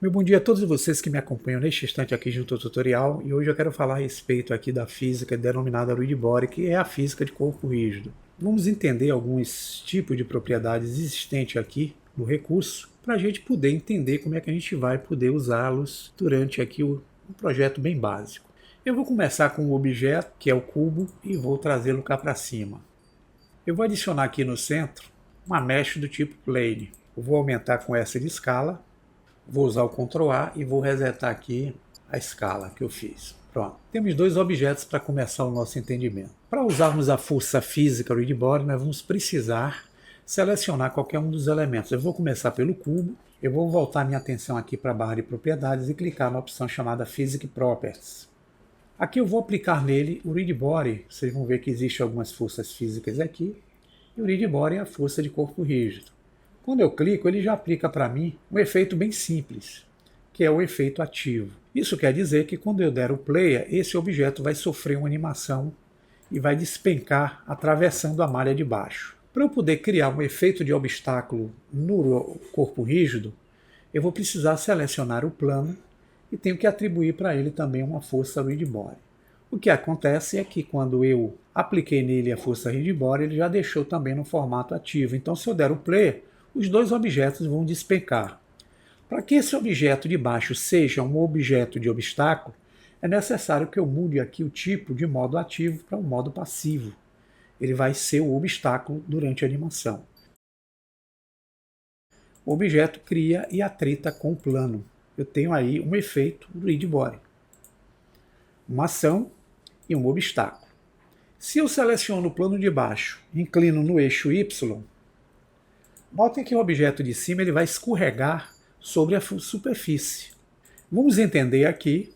Meu bom dia a todos vocês que me acompanham neste instante aqui junto ao tutorial, e hoje eu quero falar a respeito aqui da física denominada Reed Body, que é a física de corpo rígido. Vamos entender alguns tipos de propriedades existentes aqui no recurso, para a gente poder entender como é que a gente vai poder usá-los durante aqui um projeto bem básico. Eu vou começar com o objeto, que é o cubo, e vou trazê-lo cá para cima. Eu vou adicionar aqui no centro uma mesh do tipo plane. Eu vou aumentar com essa de escala. Vou usar o Ctrl A e vou resetar aqui a escala que eu fiz. Pronto. Temos dois objetos para começar o nosso entendimento. Para usarmos a força física Reed Body, nós vamos precisar selecionar qualquer um dos elementos. Eu vou começar pelo cubo. Eu vou voltar minha atenção aqui para a barra de propriedades e clicar na opção chamada Physics Properties. Aqui eu vou aplicar nele o Reed Body. Vocês vão ver que existem algumas forças físicas aqui. E o Reed Body é a força de corpo rígido. Quando eu clico, ele já aplica para mim um efeito bem simples, que é o efeito ativo. Isso quer dizer que quando eu der o play, esse objeto vai sofrer uma animação e vai despencar atravessando a malha de baixo. Para eu poder criar um efeito de obstáculo no corpo rígido, eu vou precisar selecionar o plano e tenho que atribuir para ele também uma força Reed Body. O que acontece é que quando eu apliquei nele a força Reed Body, ele já deixou também no formato ativo. Então, se eu der o play, os dois objetos vão despencar. Para que esse objeto de baixo seja um objeto de obstáculo, é necessário que eu mude aqui o tipo de modo ativo para um modo passivo. Ele vai ser o obstáculo durante a animação. O objeto cria e atrita com o plano. Eu tenho aí um efeito Reed Body. Uma ação e um obstáculo. Se eu seleciono o plano de baixo e inclino no eixo Y, notem que o objeto de cima ele vai escorregar sobre a superfície. Vamos entender aqui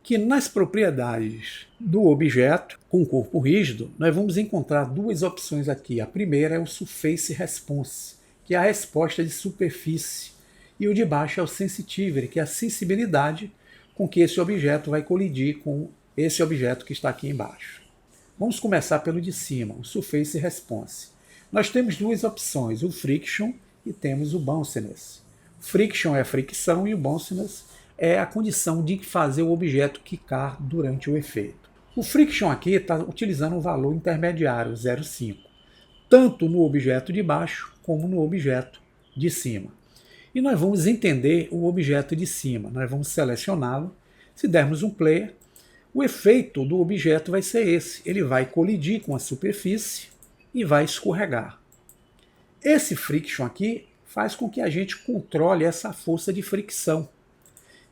que nas propriedades do objeto com corpo rígido, nós vamos encontrar duas opções aqui. A primeira é o Surface Response, que é a resposta de superfície. E o de baixo é o Sensitivity, que é a sensibilidade com que esse objeto vai colidir com esse objeto que está aqui embaixo. Vamos começar pelo de cima, o Surface Response. Nós temos duas opções, o Friction e temos o Bounciness. Friction é a fricção e o Bounciness é a condição de fazer o objeto quicar durante o efeito. O Friction aqui está utilizando um valor intermediário, 0,5, tanto no objeto de baixo como no objeto de cima. E nós vamos entender o objeto de cima, nós vamos selecioná-lo. Se dermos um play, o efeito do objeto vai ser esse, ele vai colidir com a superfície e vai escorregar. Esse friction aqui faz com que a gente controle essa força de fricção.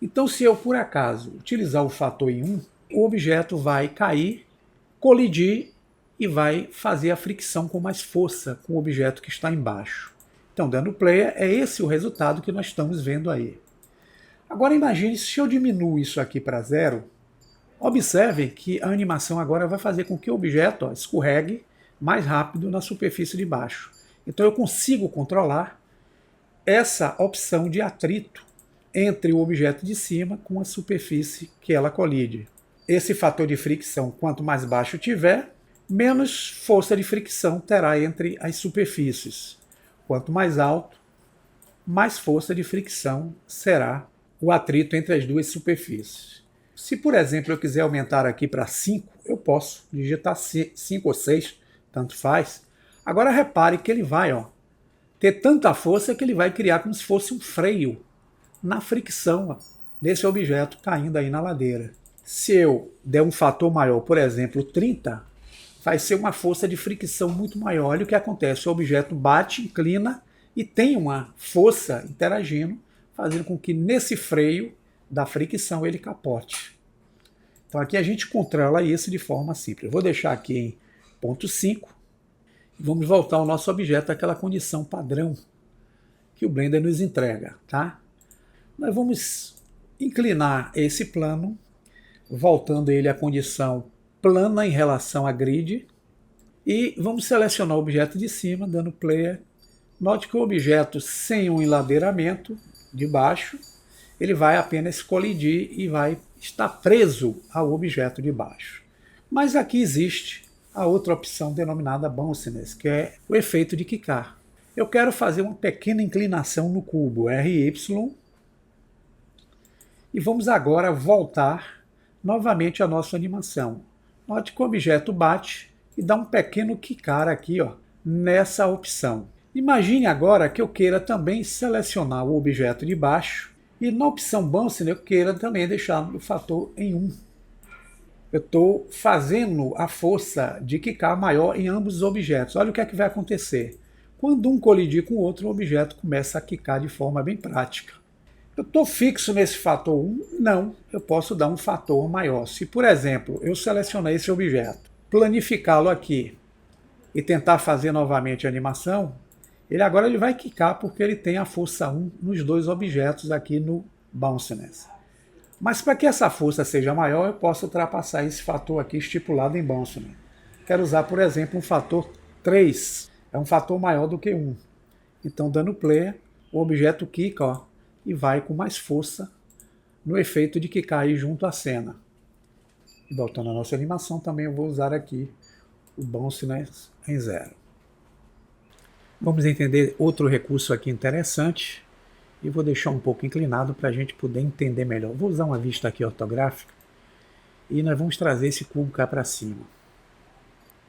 Então, se eu, por acaso, utilizar o fator em 1, o objeto vai cair, colidir e vai fazer a fricção com mais força com o objeto que está embaixo. Então, dando play, é esse o resultado que nós estamos vendo aí. Agora, imagine se eu diminuo isso aqui para 0. Observem que a animação agora vai fazer com que o objeto escorregue mais rápido na superfície de baixo. Então eu consigo controlar essa opção de atrito entre o objeto de cima com a superfície que ela colide. Esse fator de fricção, quanto mais baixo tiver, menos força de fricção terá entre as superfícies. Quanto mais alto, mais força de fricção será o atrito entre as duas superfícies. Se, por exemplo, eu quiser aumentar aqui para 5, eu posso digitar 5 ou 6, tanto faz. Agora repare que ele vai ter tanta força que ele vai criar como se fosse um freio na fricção desse objeto caindo aí na ladeira. Se eu der um fator maior, por exemplo, 30, vai ser uma força de fricção muito maior. Olha o que acontece, o objeto bate, inclina e tem uma força interagindo, fazendo com que nesse freio da fricção ele capote. Então aqui a gente controla isso de forma simples. Eu vou deixar aqui em ponto 5. Vamos voltar ao nosso objeto àquela condição padrão que o Blender nos entrega. Tá? Nós vamos inclinar esse plano, voltando ele à condição plana em relação à grid, e vamos selecionar o objeto de cima, dando play. Note que o objeto sem um enladeiramento de baixo, ele vai apenas colidir e vai estar preso ao objeto de baixo. Mas aqui existe a outra opção denominada Bounciness, que é o efeito de quicar. Eu quero fazer uma pequena inclinação no cubo RY E vamos agora voltar novamente à nossa animação. Note que o objeto bate e dá um pequeno quicar aqui, ó, nessa opção. Imagine agora que eu queira também selecionar o objeto de baixo e na opção Bounce eu queira também deixar o fator em 1. Eu estou fazendo a força de quicar maior em ambos os objetos. Olha o que é que vai acontecer. Quando um colidir com o outro, o objeto começa a quicar de forma bem prática. Eu estou fixo nesse fator 1? Não, eu posso dar um fator maior. Se, por exemplo, eu selecionar esse objeto, planificá-lo aqui e tentar fazer novamente a animação, ele vai quicar porque ele tem a força 1 nos dois objetos aqui no Bounciness. Mas para que essa força seja maior, eu posso ultrapassar esse fator aqui estipulado em Bounciness. Quero usar, por exemplo, um fator 3. É um fator maior do que 1. Então, dando play, o objeto quica, ó, e vai com mais força no efeito de quicar aí junto à cena. E voltando à nossa animação, também eu vou usar aqui o Bounciness em 0. Vamos entender outro recurso aqui interessante. E vou deixar um pouco inclinado para a gente poder entender melhor. Vou usar uma vista aqui ortográfica e nós vamos trazer esse cubo cá para cima.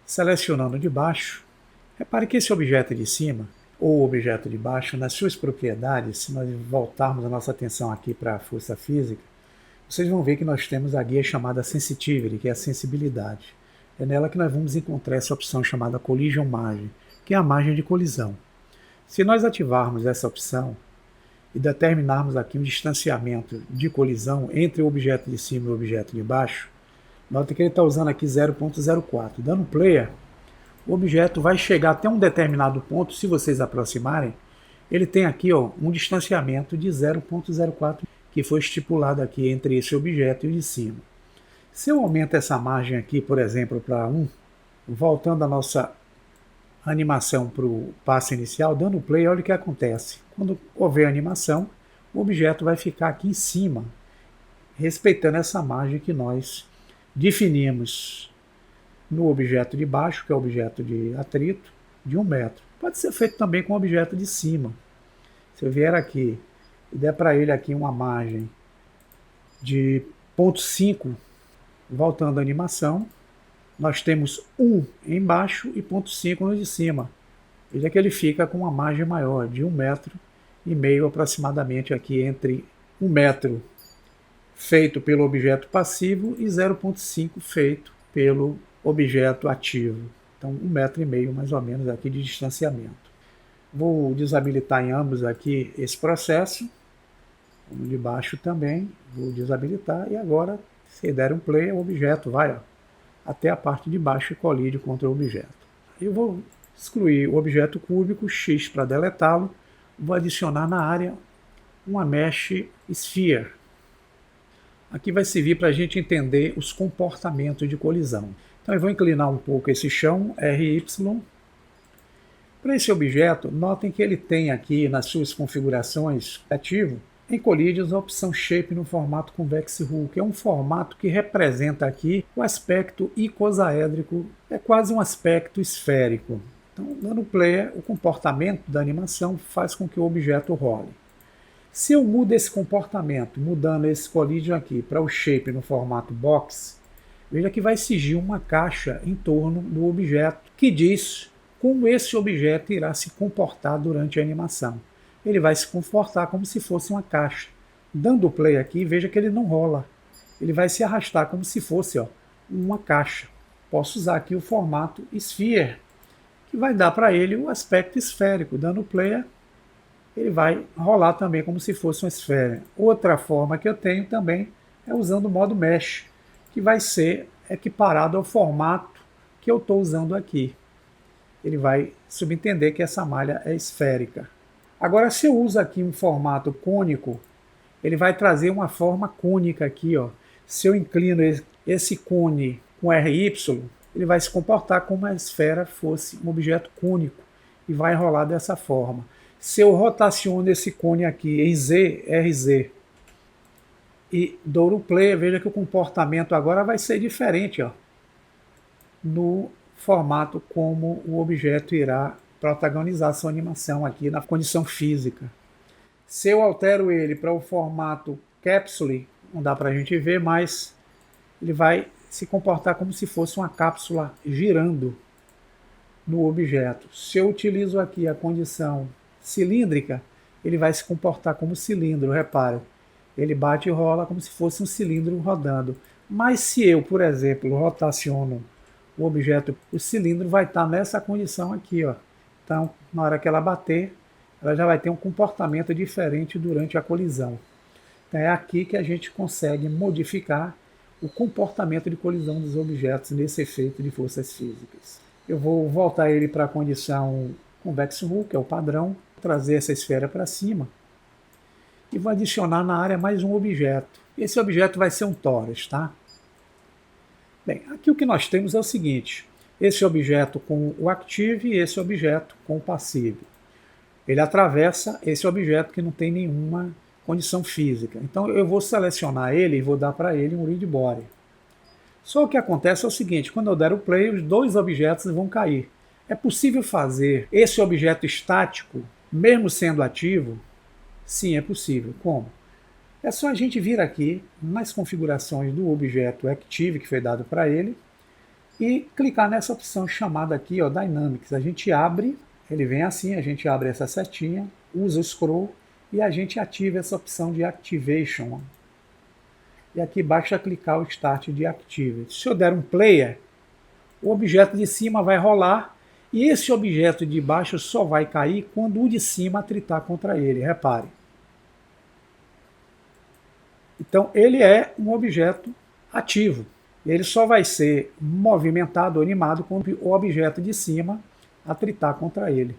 Selecionando de baixo, repare que esse objeto de cima, ou objeto de baixo, nas suas propriedades, se nós voltarmos a nossa atenção aqui para a força física, vocês vão ver que nós temos a guia chamada Sensitivity, que é a sensibilidade. É nela que nós vamos encontrar essa opção chamada Collision Margin, que é a margem de colisão. Se nós ativarmos essa opção, e determinarmos aqui um distanciamento de colisão entre o objeto de cima e o objeto de baixo, nota que ele está usando aqui 0.04. Dando play, o objeto vai chegar até um determinado ponto, se vocês aproximarem, ele tem aqui, ó, um distanciamento de 0.04, que foi estipulado aqui entre esse objeto e o de cima. Se eu aumento essa margem aqui, por exemplo, para 1, voltando a nossa animação para o passo inicial, dando play, olha o que acontece. Quando houver animação, o objeto vai ficar aqui em cima, respeitando essa margem que nós definimos no objeto de baixo, que é o objeto de atrito, de 1 metro. Pode ser feito também com o objeto de cima. Se eu vier aqui e der para ele aqui uma margem de 0.5, voltando à animação, nós temos 1 embaixo e 0.5 no de cima. Veja que ele fica com uma margem maior, de 1,5 metro aproximadamente, aqui entre 1 metro feito pelo objeto passivo e 0,5 feito pelo objeto ativo. Então 1,5 metro mais ou menos aqui de distanciamento. Vou desabilitar em ambos aqui esse processo. No de baixo também, vou desabilitar e agora, se der um play, o objeto vai, ó, até a parte de baixo e colide contra o objeto. Eu vou excluir o objeto cúbico, X para deletá-lo, vou adicionar na área uma Mesh Sphere. Aqui vai servir para a gente entender os comportamentos de colisão. Então eu vou inclinar um pouco esse chão, RY. Para esse objeto, notem que ele tem aqui nas suas configurações ativo, em Collisions, a opção Shape no formato Convex Hull, que é um formato que representa aqui o aspecto icosaédrico, é quase um aspecto esférico. Então, dando play, o comportamento da animação faz com que o objeto role. Se eu mudo esse comportamento, mudando esse Collision aqui para o Shape no formato Box, veja que vai surgir uma caixa em torno do objeto que diz como esse objeto irá se comportar durante a animação. Ele vai se comportar como se fosse uma caixa. Dando play aqui, veja que ele não rola. Ele vai se arrastar como se fosse, ó, uma caixa. Posso usar aqui o formato Sphere, que vai dar para ele o aspecto esférico. Dando play, ele vai rolar também como se fosse uma esfera. Outra forma que eu tenho também é usando o modo Mesh, que vai ser equiparado ao formato que eu estou usando aqui. Ele vai subentender que essa malha é esférica. Agora, se eu uso aqui um formato cônico, ele vai trazer uma forma cônica aqui, ó. Se eu inclino esse cone com RY, ele vai se comportar como a esfera fosse um objeto cônico e vai rolar dessa forma. Se eu rotaciono esse cone aqui em Z, RZ, e dou o play, veja que o comportamento agora vai ser diferente, ó, no formato como o objeto irá protagonizar sua animação aqui na condição física. Se eu altero ele para o formato Capsule, não dá para a gente ver, mas ele vai se comportar como se fosse uma cápsula girando no objeto. Se eu utilizo aqui a condição cilíndrica, ele vai se comportar como cilindro, repare. Ele bate e rola como se fosse um cilindro rodando. Mas se eu, por exemplo, rotaciono o objeto, o cilindro vai estar nessa condição aqui, ó. Então, na hora que ela bater, ela já vai ter um comportamento diferente durante a colisão. Então, é aqui que a gente consegue modificar o comportamento de colisão dos objetos nesse efeito de forças físicas. Eu vou voltar ele para a condição convex hull, que é o padrão, trazer essa esfera para cima e vou adicionar na área mais um objeto. Esse objeto vai ser um tórax, tá? Bem, aqui o que nós temos é o seguinte, esse objeto com o active e esse objeto com o passive. Ele atravessa esse objeto que não tem nenhuma condição física. Então eu vou selecionar ele e vou dar para ele um read body. Só o que acontece é o seguinte, quando eu der o play, os dois objetos vão cair. É possível fazer esse objeto estático, mesmo sendo ativo? Sim, é possível. Como? É só a gente vir aqui nas configurações do objeto Active, que foi dado para ele, e clicar nessa opção chamada aqui, ó, Dynamics. A gente abre, ele vem assim, a gente abre essa setinha, usa o scroll e a gente ativa essa opção de Activation. E aqui basta clicar o Start de Activity. Se eu der um Player, o objeto de cima vai rolar e esse objeto de baixo só vai cair quando o de cima atritar contra ele, repare. Então ele é um objeto ativo. Ele só vai ser movimentado, animado, quando o objeto de cima atritar contra ele.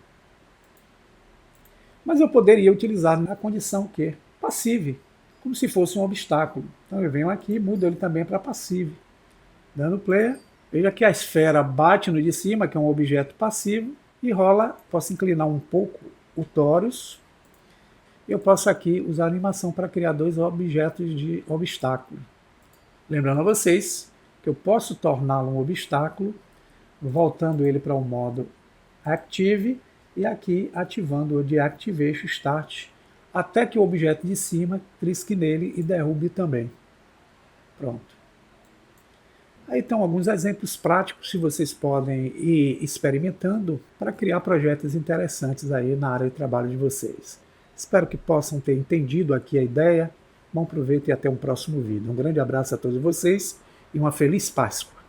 Mas eu poderia utilizar na condição que? Passive, como se fosse um obstáculo. Então eu venho aqui e mudo ele também para passive. Dando play, veja que a esfera bate no de cima, que é um objeto passivo, e rola, posso inclinar um pouco o tórax. Eu posso aqui usar a animação para criar dois objetos de obstáculo. Lembrando a vocês que eu posso torná-lo um obstáculo, voltando ele para o modo Active e aqui ativando o de Activation Start, até que o objeto de cima trisque nele e derrube também. Pronto. Aí estão alguns exemplos práticos que vocês podem ir experimentando para criar projetos interessantes aí na área de trabalho de vocês. Espero que possam ter entendido aqui a ideia. Bom proveito e até um próximo vídeo. Um grande abraço a todos vocês e uma feliz Páscoa.